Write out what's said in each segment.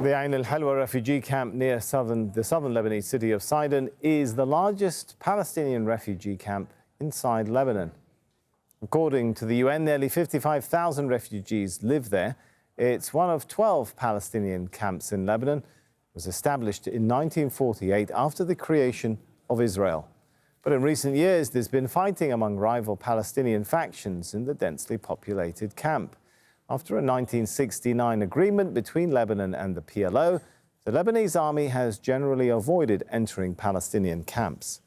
The Ain el Hilweh refugee camp near the southern Lebanese city of Sidon is the largest Palestinian refugee camp inside Lebanon. According to the UN, nearly 55,000 refugees live there. It's one of 12 Palestinian camps in Lebanon. It was established in 1948 after the creation of Israel. But in recent years, there's been fighting among rival Palestinian factions in the densely populated camp. After a 1969 agreement between Lebanon and the PLO, the Lebanese army has generally avoided entering Palestinian camps.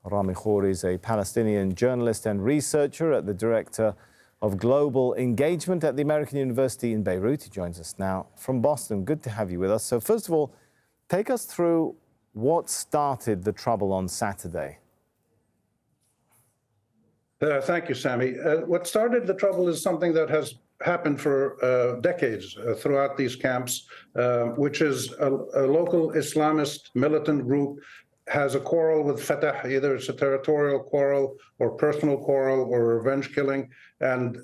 Rami Khouri is a Palestinian journalist and researcher at the Director of Global Engagement at the American University in Beirut. He joins us now from Boston. Good to have you with us. So first of all, take us through what started the trouble on Saturday. Thank you, Sammy. What started the trouble is something that has happened for decades throughout these camps, which is a local Islamist militant group has a quarrel with Fatah. Either it's a territorial quarrel or personal quarrel or revenge killing. And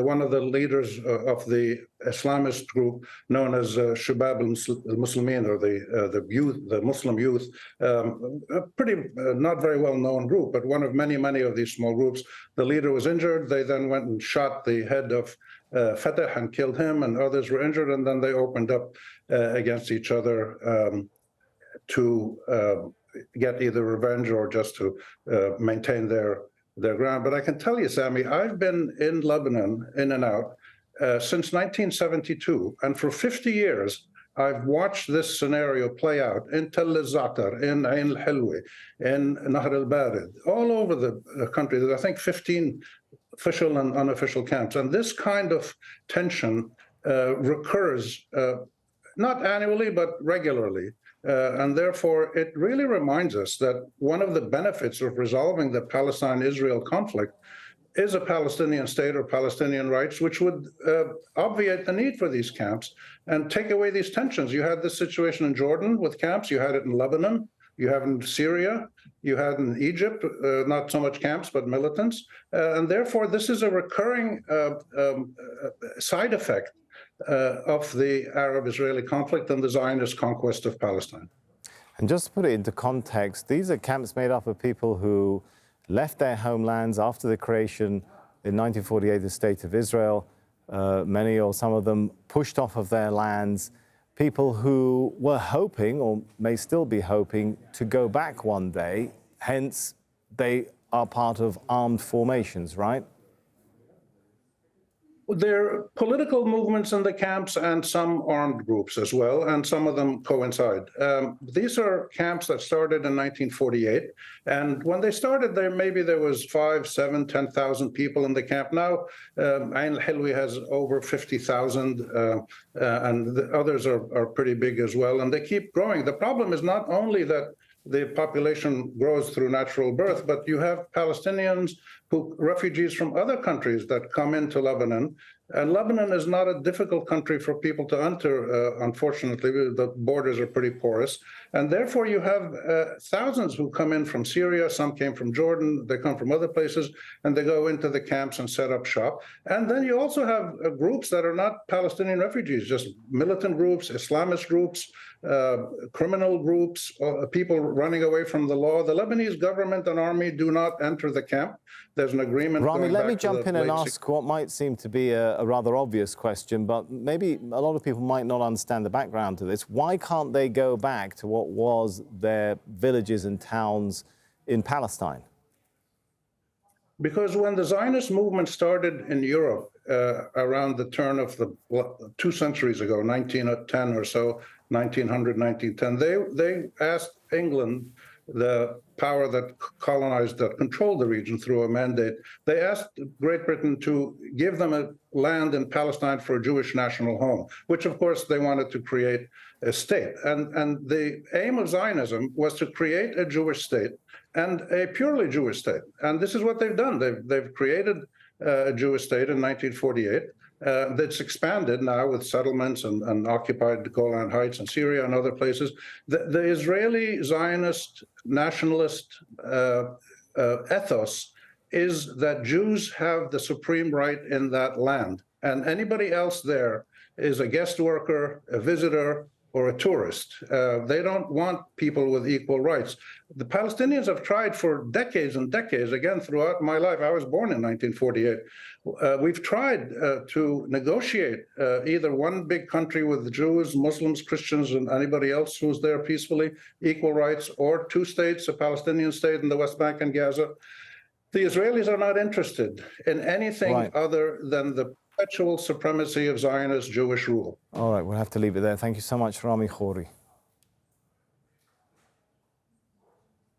one of the leaders of the Islamist group, known as Shabab al-Muslimin, or the Muslim youth, a pretty not very well-known group, but one of many of these small groups. The leader was injured. They then went and shot the head of Fatah and killed him, and others were injured. And then they opened up against each other to get either revenge or just to maintain their ground. But I can tell you, Sammy, I've been in Lebanon, in and out, since 1972. And for 50 years, I've watched this scenario play out in Tell el-Za'atar, in Ain el Hilweh, in Nahr al-Barid, all over the country. There's, I think, 15 official and unofficial camps. And this kind of tension recurs not annually, but regularly. And therefore, it really reminds us that one of the benefits of resolving the Palestine-Israel conflict is a Palestinian state or Palestinian rights, which would obviate the need for these camps and take away these tensions. You had this situation in Jordan with camps. You had it in Lebanon. You have in Syria. You had in Egypt, not so much camps, but militants. And therefore, this is a recurring side effect of the Arab-Israeli conflict and the Zionist conquest of Palestine. And just to put it into context, these are camps made up of people who left their homelands after the creation in 1948 of the State of Israel. Many or some of them pushed off of their lands. People who were hoping, or may still be hoping, to go back one day. Hence, they are part of armed formations, right? There are political movements in the camps and some armed groups as well, and some of them coincide. These are camps that started in 1948, and when they started, there was 5, 7, 10,000 people in the camp. Now, Ain el Hilweh has over 50,000, and the others are pretty big as well, and they keep growing. The problem is not only that the population grows through natural birth, but you have Palestinians refugees from other countries that come into Lebanon. And Lebanon is not a difficult country for people to enter, unfortunately. The borders are pretty porous. And therefore, you have thousands who come in from Syria. Some came from Jordan. They come from other places, and they go into the camps and set up shop. And then you also have groups that are not Palestinian refugees, just militant groups, Islamist groups, criminal groups, people running away from the law. The Lebanese government and army do not enter the camp. There's an agreement. Rami, let me jump in and ask what might seem to be a rather obvious question, but maybe a lot of people might not understand the background to this. Why can't they go back to what was their villages and towns in Palestine? Because when the Zionist movement started in Europe around the turn of the 2 centuries ago, 1910 or so, 1900, 1910, they asked England, the power that colonized, that controlled the region through a mandate, they asked Great Britain to give them a land in Palestine for a Jewish national home, which of course they wanted to create a state. And the aim of Zionism was to create a Jewish state and a purely Jewish state. And this is what they've done. They've created a Jewish state in 1948. That's expanded now with settlements and occupied Golan Heights and Syria and other places. The Israeli Zionist nationalist ethos is that Jews have the supreme right in that land, and anybody else there is a guest worker, a visitor, or a tourist. They don't want people with equal rights. The Palestinians have tried for decades and decades, again, throughout my life. I was born in 1948. We've tried to negotiate either one big country with the Jews, Muslims, Christians, and anybody else who's there peacefully, equal rights, or two states, a Palestinian state in the West Bank and Gaza. The Israelis are not interested in anything other than the perpetual supremacy of Zionist Jewish rule. All right, we'll have to leave it there. Thank you so much, Rami Khouri.